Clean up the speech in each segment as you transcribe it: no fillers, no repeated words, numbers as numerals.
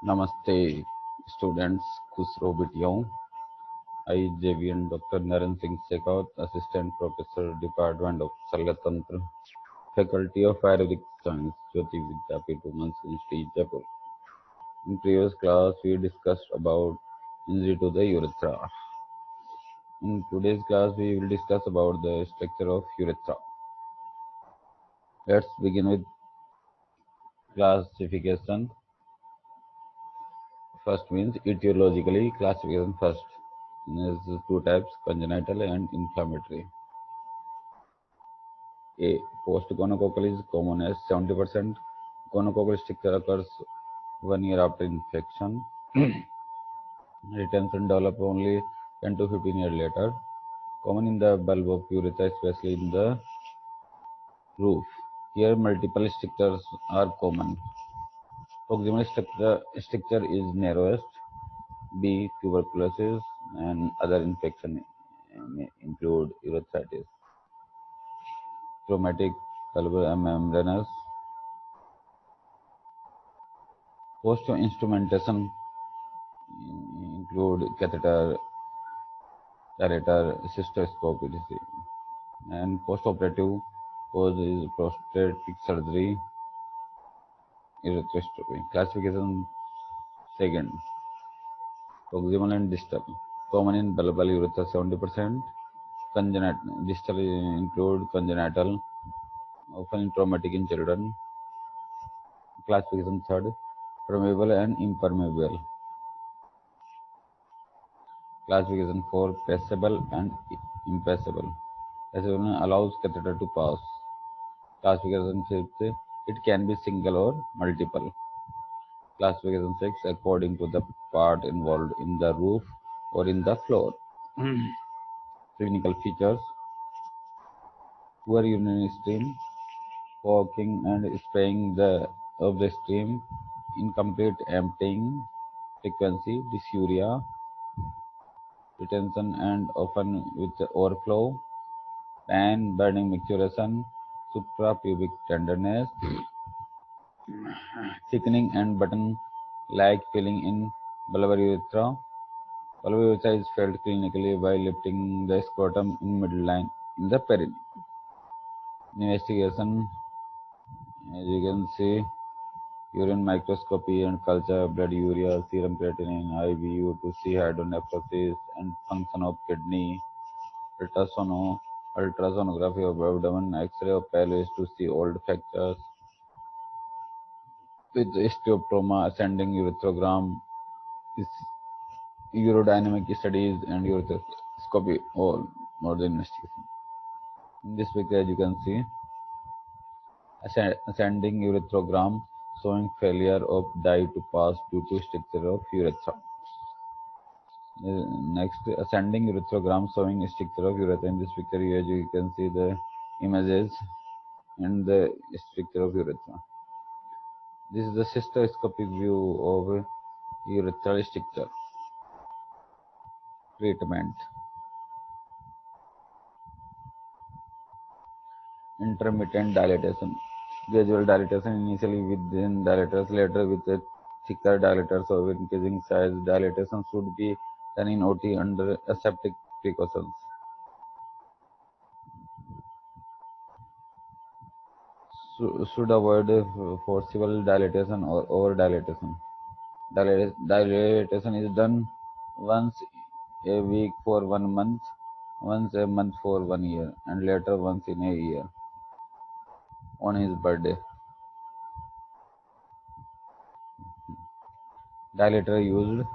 Namaste, students. Khusro Bitiyong. I, JVN Dr. Naren Singh Shekhawat, Assistant Professor, Department of Salgatantra, Faculty of Ayurvedic Science, Jyoti Vidyapith Women's Institute, Jaipur. In previous class, we discussed about injury to the urethra. In today's class, we will discuss about the structure of urethra. Let's begin with classification. First means etiologically classification first. There's two types, congenital and inflammatory. A. Post-gonococcal is common as 70%. Gonococcal stricture occurs 1 year after infection. Retention develop only 10 to 15 years later. Common in the bulb of urethra, especially in the roof. Here, multiple strictures are common. Proximal stricture is narrowest. B. Tuberculosis and other infection may include urethritis. Traumatic bulbar membranous. Post-instrumentation include catheter, dilator, cystoscope, etc. And post-operative cause is prostatic surgery, urethrostomy. Classification second, proximal and distal. Common in bulbar urethra 70%. Congenital, distal include congenital, often traumatic in children. Classification third, permeable and impermeable. Classification 4, passable and impassable. Passable allows catheter to pass. Classification 5, it can be single or multiple. Classification 6, according to the part involved in the roof or in the floor. Clinical features, poor urinary stream, fogging and spraying of the stream, incomplete emptying, frequency, dysuria, retention and often with overflow, pain, burning micturition, suprapubic tenderness, thickening and button-like feeling in bulbar urethra. Bulbar urethra is felt clinically by lifting the scrotum in midline in the perineum. Investigation, as you can see, urine microscopy and culture, blood urea, serum creatinine, IBU to see hydronephrosis and function of kidney, ultrasonography of abdomen, X-ray of pelvis to see old fractures, with osteoptoma, ascending ureterogram, urodynamic studies, and urethoscopy, all more than investigation. In this picture, as you can see, ascending ureterogram showing failure of dye to pass due to stricture of urethra. Next, ascending ureterogram showing stricture of urethra. In this picture, as you can see the images and the stricture of urethra. This is the cystoscopic view of urethral stricture. Treatment. Intermittent dilatation. Gradual dilatation, initially with thin dilators, later with a thicker dilators of increasing size. Dilatation should be done in OT under aseptic precautions. Should avoid forcible dilatation or over dilatation. Dilatation is done once a week for 1 month, once a month for 1 year, and later once in a year on his birthday. Dilators used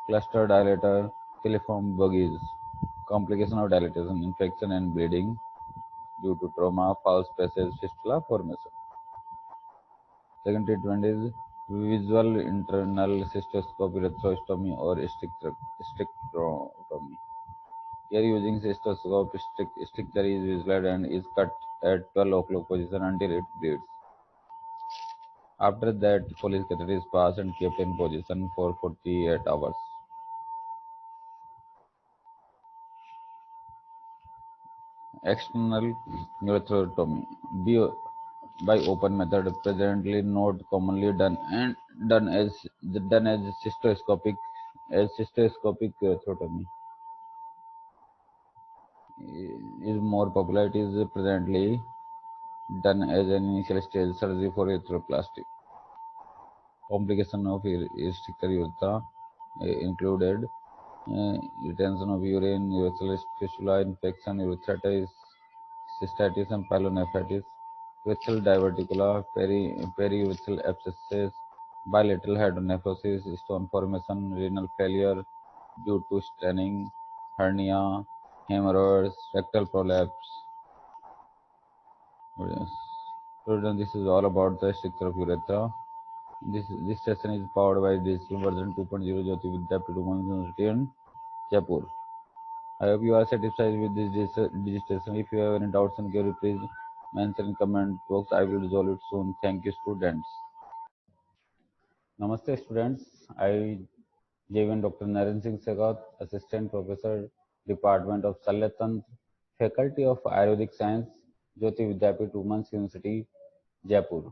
cluster dilator, filiform bogies. Complication of dilatation, infection and bleeding due to trauma, false passage, fistula formation. Second treatment is visual internal cystoscope, erythrostomy or stricturotomy. Here using cystoscope, stricture is visualized and is cut at 12 o'clock position until it bleeds. After that, Foley's catheter is passed and kept in position for 48 hours. External ureterotomy. by open method, presently not commonly done as cystoscopic thoracotomy is more popular. It is presently done as an initial stage surgery for arthroplasty. Complication of restrictor urethra included retention of urine, urethral fistula infection, urethritis, cystitis, and pyelonephritis, urethral diverticula, periurethral abscesses, bilateral hydronephrosis, stone formation, renal failure due to staining, hernia, hemorrhoids, rectal prolapse. Yes. So then this is all about the structure of urethra. This session is powered by digital version 2.0 Jyoti Vidyapeeth Women's University in Jaipur. I hope you are satisfied with this digitation. If you have any doubts and queries, please mention in comment box. I will resolve it soon. Thank you, students. Namaste, students. I, J1 Dr. Naren Singh Segat, Assistant Professor, Department of Shalyatantra, Faculty of Ayurvedic Science, Jyoti Vidyapeeth Women's University, Jaipur.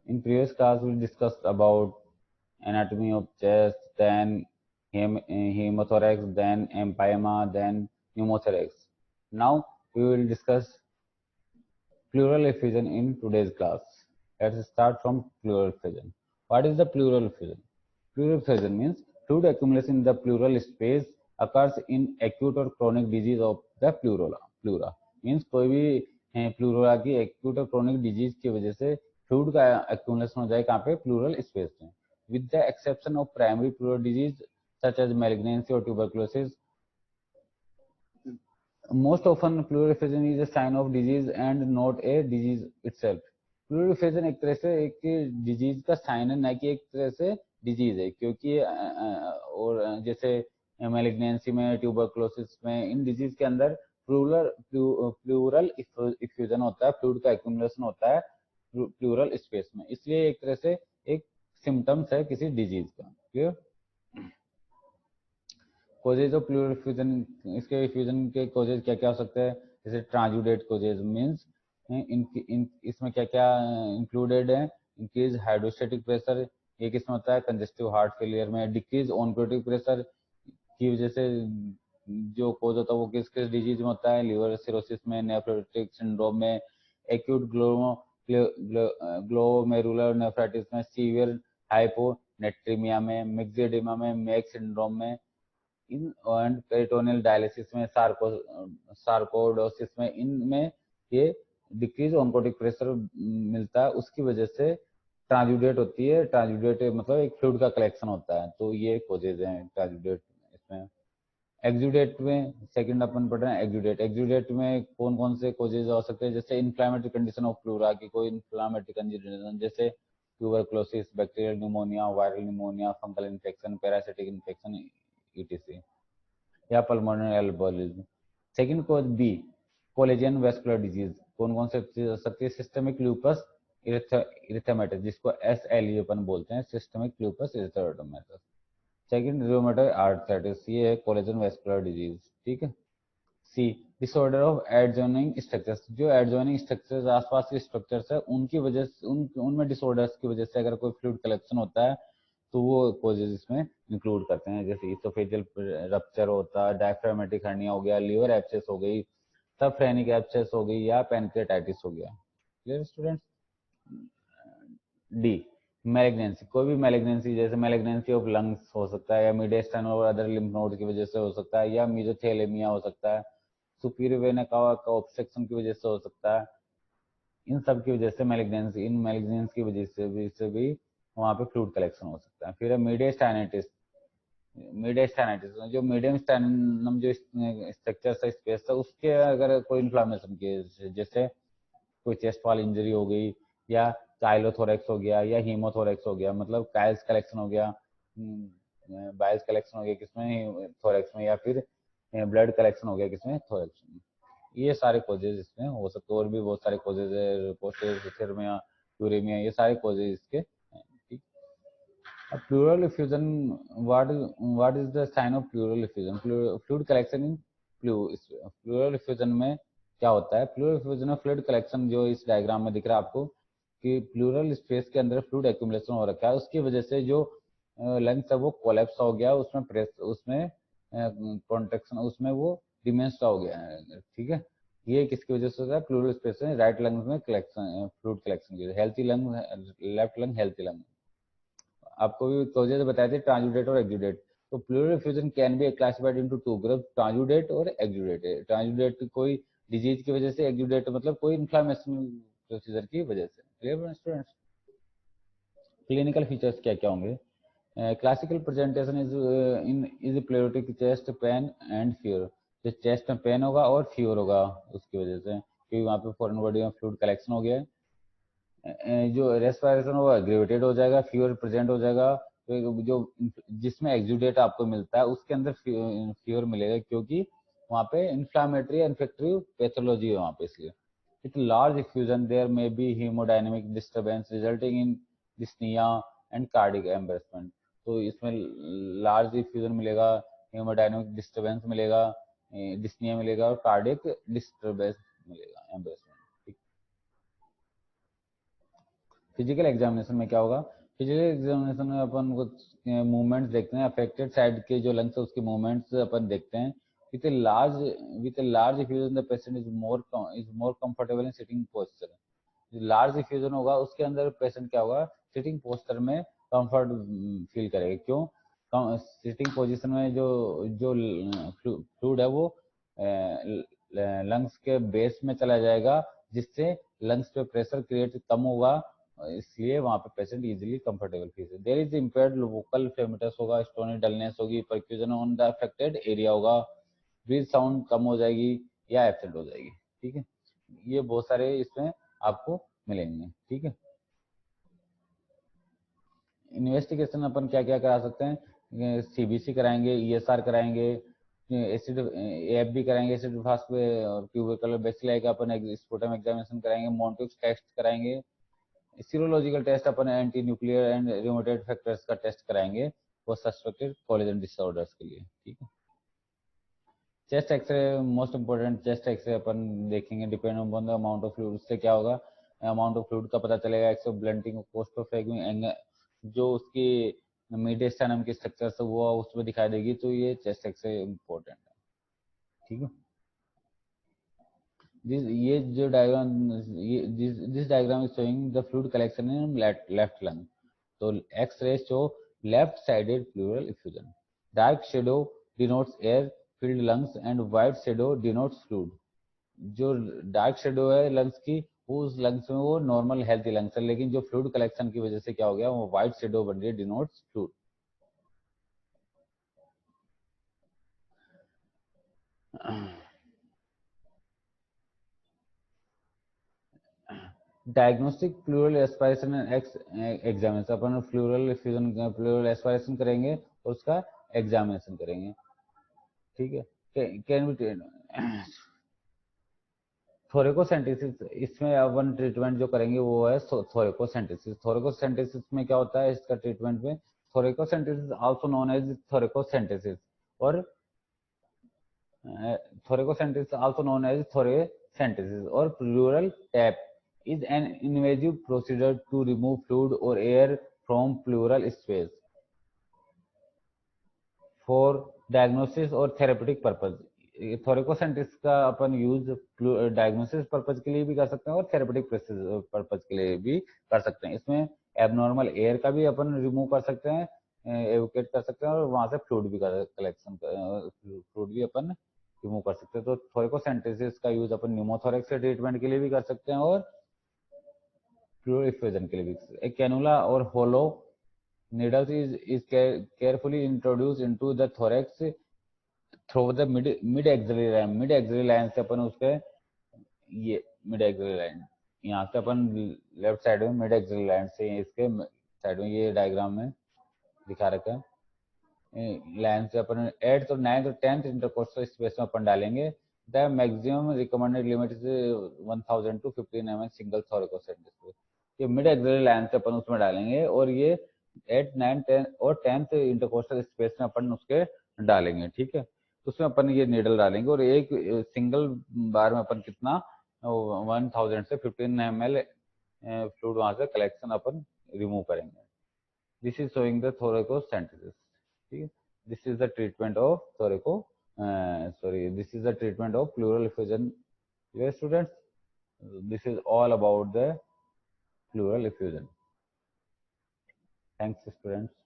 In previous class, we discussed about anatomy of chest, then hemothorax, then empyema, then pneumothorax. Now we will discuss pleural effusion in today's class. Let's start from pleural effusion. What is the pleural effusion? Pleural effusion means fluid accumulation in the pleural space occurs in acute or chronic disease of the pleura. Means कोई भी pleura की acute और chronic disease की वजह से fluid का accumulation हो जाए कहाँ पे pleural space में. With the exception of primary pleural disease such as malignancy or tuberculosis, most often pleural effusion is a sign of disease and not a disease itself. Pleural effusion एक तरह से एक disease का sign है, ना कि एक तरह से डिजीज है, क्योंकि और जैसे मैलिग्नेंसी में, ट्यूबरकुलोसिस में, इन डिजीज के अंदर प्लूरल इफ्यूजन होता है, फ्लूइड का एक्यूमुलेशन होता है प्लूरल स्पेस में, इसलिए एक तरह से एक सिम्टम्स है किसी डिजीज का. Clear? Causes of pleural effusion, इसके इफ्यूजन के कोजेज क्या क्या हो सकते हैं? जैसे ट्रांजुडेट कोजेज मींस इसमें क्या क्या इंक्लूडेड है? इंक्रीज हाइड्रोस्टेटिक प्रेशर, ये किसमें होता है? कंजेस्टिव हार्ट फेलियर में. डिक्रीज ऑनकोटिक प्रेशर की वजह से जो कोज होता है वो किस किस डिजीज में होता है? लिवर सिरोसिस में, नेफ्रोटिक सिंड्रोम में, एक्यूट ग्लोमेरुलर नेफ्राइटिस में, सीवियर हाइपोनेट्रीमिया में, मिक्सेडिमा में, मेक सिंड्रोम में, इन एंड पेरिटोनियल डायलिसिस में, सार्कोइडोसिस में, इनमें ये डिक्रीज ऑनकोटिक प्रेशर मिलता है, उसकी वजह से ट्रांजुडेट होती है. ट्रांजुडेट मतलब एक फ्लूइड का कलेक्शन होता है, तो ये कोजेज हैं ट्रांजुडेट इसमें. एक्सुडेट में सेकंड अपन पढ़ रहे हैं. एक्सुडेट में कौन कौन से कोजेज हो सकते हैं? जैसे इन्फ्लेमेटरी कंडीशन ऑफ प्लूरा की कोई इन्फ्लेमेटरी कंडीशन, जैसे tuberculosis, bacterial pneumonia, viral pneumonia, fungal infection, parasitic infection etc, या पल्मोनरी एल्बोलिज्म. सेकंड कोज बी, कोलेजन वेस्कुलर डिजीज. कौन कौन से हो सकती है? सिस्टमिक लूपस इरिथेमेटस, जिसको SLE अपन बोलते हैं, systemic lupus erythematosus. Second rheumatoid arthritis, ये है कोलेजन वेस्कुलर डिजीज. ठीक है. C, disorder of adjoining structures, जो एडजॉइनिंग स्ट्रक्चर्स आसपास के स्ट्रक्चर्स है उनकी वजह से उनमें डिसऑर्डर्स की वजह से अगर कोई फ्लूइड कलेक्शन होता है तो वो कोजेज इसमें इंक्लूड करते हैं. जैसे इसोफेजियल रप्चर होता है, डायफ्रामेटिक हर्निया हो गया, लिवर एब्सेस हो गई, सबफ्रेनिक एब्सेस हो गई, या पैनक्रेटाइटिस हो गया. Clear students? डी, मैलिग्नेंसी, कोई भी मैलिग्नेंसी, जैसे मैलिग्नेंसी ऑफ लंग्स हो सकता है, या मिडियस्टाइन और अदर लिम्फ नोड की वजह से हो सकता है, या मीजोथेलेमिया हो सकता है, सुपीरियर वेना का ऑब्स्ट्रक्शन की वजह से हो सकता है. इन सब की वजह से मैलिग्नेंसी, इन मैलिग्नेंसी की वजह से भी वहाँ पे फ्लूइड कलेक्शन हो सकता है. फिर है मीडियस्टाइनिटिस. मीडियस्टाइनिटिस जो मीडियम स्टाइनम जो स्ट्रक्चर है स्पेस है उसके अगर कोई इन्फ्लामेशन के, जैसे कोई चेस्ट वॉल इंजरी हो गई, या काइलोथोरेक्स हो गया, या हीमोथोरेक्स हो गया, मतलब काइल्स कलेक्शन हो गया, बाइल्स कलेक्शन हो गया किसमें? थोरेक्स में. या फिर ब्लड कलेक्शन हो गया किसमें? थोरेक्स में. ये सारे कोजेज इसमें हो सकते हैं. और भी बहुत सारे कोजेज है, पोस्टेरिया, यूरेमिया, ये सारे कोजेज इसके हैं. ठीक. Pleural effusion, what is the sign of pleural effusion? Fluid collection in pleural effusion में क्या होता है, pleural effusion of fluid collection, जो इस डायग्राम में दिख रहा है आपको कि प्लूरल स्पेस के अंदर फ्लूइड एक्यूमुलेशन हो रखा है, उसकी वजह से जो लंग्स है वो कोलैप्स हो गया, उसमें प्रेस, उसमें कॉन्ट्रैक्शन, उसमें वो डिमेंस्ड हो गया है, ठीक है। ये किसकी वजह से होता है, प्लूरल स्पेस में राइट लंग्स में कलेक्शन, फ्लूइड कलेक्शन की, healthy lung, left lung healthy lung. आपको भी तो बताए थे ट्रांजुडेट और एक्जुडेट। तो pleural effusion can be classified into two group, transudate और एक्जुडेट। ट्रांजुडेट कोई डिजीज की वजह से, एक्जुडेट मतलब कोई इन्फ्लामेशन प्रोसीजर की वजह से। Clear students? क्लिनिकल फीचर्स क्या क्या होंगे? Classical presentation is pleuritic chest pain and fever. जो चेस्ट में पेन होगा और फीवर होगा उसकी वजह से, क्योंकि वहाँ पे फॉरेन बॉडी में फ्लूइड कलेक्शन हो गया है। जो रेस्पिरेशन होगा ग्रेविटेड हो जाएगा, फीवर प्रेजेंट हो जाएगा। तो जो जिसमें एक्सुडेट आपको मिलता है उसके अंदर फीवर मिलेगा, क्योंकि वहाँ पे इन्फ्लामेटरी इन्फेक्टिव पैथोलॉजी है वहाँ पे, इसलिए। It large effusion there may be haemodynamic disturbance resulting in dyspnoea and cardiac embarrassment. तो इसमें लार्ज इफ्यूजन मिलेगा, हीमोडायनेमिक डिस्टर्बेंस मिलेगा, डिस्निया मिलेगा और कार्डिक डिस्टर्बेंस मिलेगा, एम्बेरसमेंट। फिजिकल एग्जामिनेशन में क्या होगा? फिजिकल एग्जामिनेशन में अपन कुछ मूवमेंट्स देखते हैं, अफेक्टेड साइड के जो लंग्स है उसके मूवमेंट्स अपन देखते हैं। With a large with a large effusion the patient is more comfortable in sitting posture. Large effusion होगा उसके अंदर पेशेंट क्या होगा, सिटिंग पोस्चर में कंफर्ट फील करेगा। क्यों? सिटिंग पोजीशन में जो जो फ्लूइड है वो लंग्स के बेस में चला जाएगा, जिससे लंग्स पे प्रेशर क्रिएट कम होगा, इसलिए वहां पे patient easily comfortable feel. There is impaired vocal fremitus होगा, स्टोनी डलनेस होगी, percussion on the affected area होगा, ब्रीथ साउंड कम हो जाएगी या एब्सेंट हो जाएगी, ठीक है। ये बहुत सारे इसमें आपको मिलेंगे, ठीक है। इन्वेस्टिगेशन अपन क्या क्या करा सकते हैं? सीबीसी कराएंगे, ईएसआर कराएंगे, एसिड एफ भी कराएंगे, एसिड फास्ट और ट्यूबरकुलर बेसिलाई का अपन स्पुटम एग्जामिनेशन कराएंगे, मोन्टिक्स टेस्ट कराएंगे, सीरोलॉजिकल टेस्ट अपन anti nuclear and rheumatoid factors का टेस्ट कराएंगे फॉर सस्पेक्टेड कोलिजन डिसऑर्डर्स के लिए, ठीक है। Chest X ray most important, chest X ray अपन देखेंगे, depend on the amount of fluid. उससे क्या होगा, अमाउंट ऑफ फ्लूइड का पता चलेगा, एक्सो ब्लंटिंग कोस्ट ऑफ जो उसकी मीडियस्टाइनम की स्ट्रक्चर है वो उसमें दिखाई देगी, तो ये चेस्ट एक्सरे इंपॉर्टेंट है, ठीक है। ये जो diagram, this diagram is showing the fluid collection in left lung. तो X ray show left sided pleural effusion, dark shadow denotes air filled lungs and white shadow denotes fluid। जो dark shadow है lungs की, वो उस lungs में वो normal healthy lungs है, लेकिन जो फ्लूइड कलेक्शन की वजह से क्या हो गया, वो व्हाइट शेडो बन रही है, denotes fluid. Diagnostic pleural aspiration X examination, अपन प्लूरल इफ्यूजन प्लूरल एस्पायरेशन करेंगे और उसका एग्जामिनेशन करेंगे, ठीक है। कैन बी थोरेकोसेंटेसिस, इसमें अपन ट्रीटमेंट जो करेंगे वो है थोरेकोसेंटेसिस। थोरेकोसेंटेसिस में क्या होता है इसका ट्रीटमेंट में, thoracocentesis also known as thoracocentesis, और thoracocentesis also known as thoracentesis और pleural tap is an invasive procedure to remove fluid or air from pleural space for diagnosis और therapeutic purpose। थोरेकोसेंटेसिस का अपन यूज डायग्नोसिस पर्पज के लिए भी कर सकते हैं और थेरेपेटिक पर्पज के लिए भी कर सकते हैं। इसमें एबनॉर्मल एयर का भी अपन रिमूव कर सकते हैं, एवोकेट कर सकते हैं, और वहां से फ्लूइड भी कलेक्शन, फ्लूइड भी अपन रिमूव कर सकते हैं। तो थोरेकोसेंटेसिस का यूज अपन न्यूमोथोरेक्स के ट्रीटमेंट के लिए भी कर सकते हैं और प्लूरल इफ्यूजन के लिए भी। एक कैनुला और होलो needles is carefully introduced into the thorax through the mid axillary line. Mid axillary line से अपन उसके, ये मिड एक्सिलरी लाइन यहाँ से अपन लेफ्ट साइड में मिड एक्सिलरी लाइन से इसके साइड में, ये डायग्राम में दिखा रखा है, लाइन से अपन 8th और 9th और 10th इंटरकोस्टल स्पेस में अपन डालेंगे। The maximum recommended limit is 1000 to 15 mm single thoracocentesis. ये मिड एक्सिलरी लाइन से अपन उसमें डालेंगे, और ये 8, 9, 10 और 10th इंटरकोस्टल स्पेस में अपन उसके डालेंगे, ठीक है। तो उसमें अपन ये नीडल डालेंगे और एक सिंगल बार में अपन कितना 1000 से 15 ml फ्लूइड वहां से कलेक्शन अपन रिमूव करेंगे। This is showing the thoracocentesis. ठीक है, this is the treatment of thoraco sorry this is the treatment of pleural effusion। Yes, students, this is all about the pleural effusion. Thanks, students.